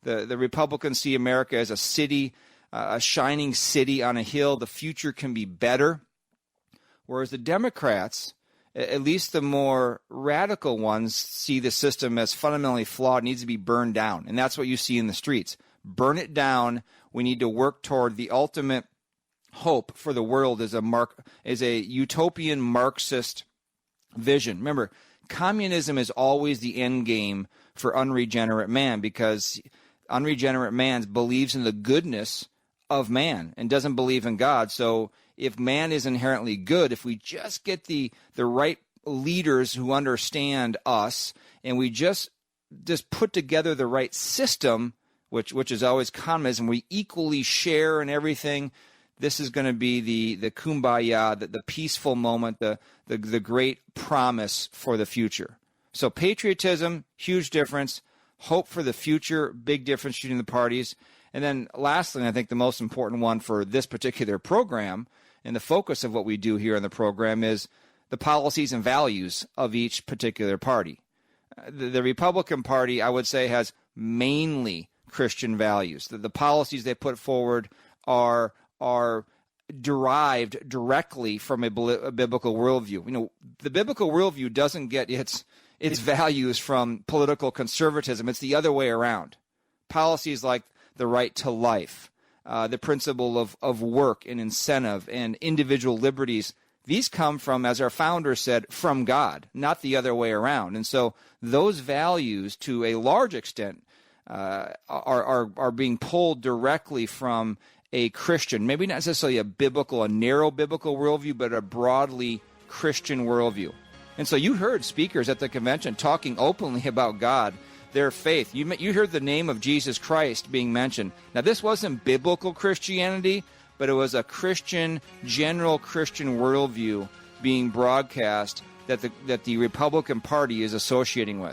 The Republicans see America as a city, a shining city on a hill. The future can be better. Whereas the Democrats, at least the more radical ones, see the system as fundamentally flawed, needs to be burned down. And that's what you see in the streets. Burn it down. We need to work toward the ultimate hope for the world as a utopian Marxist vision. Remember, communism is always the end game for unregenerate man, because unregenerate man believes in the goodness of man and doesn't believe in God. So if man is inherently good, if we just get the right leaders who understand us, and we just put together the right system, which is always communism, we equally share in everything, this is going to be the kumbaya, the peaceful moment, the great promise for the future. So patriotism, huge difference. Hope for the future, big difference between the parties. And then lastly, and I think the most important one for this particular program, and the focus of what we do here on the program, is the policies and values of each particular party. The Republican Party, I would say, has mainly Christian values. The policies they put forward are derived directly from a biblical worldview. You know, the biblical worldview doesn't get its values from political conservatism. It's the other way around. Policies like the right to life, the principle of work and incentive and individual liberties, these come from, as our founder said, from God, not the other way around. And so those values, to a large extent, are being pulled directly from a Christian, maybe not necessarily a narrow biblical worldview, but a broadly Christian worldview. And so you heard speakers at the convention talking openly about God, their faith. You heard the name of Jesus Christ being mentioned. Now, this wasn't biblical Christianity, but it was a general Christian worldview being broadcast that the Republican Party is associating with.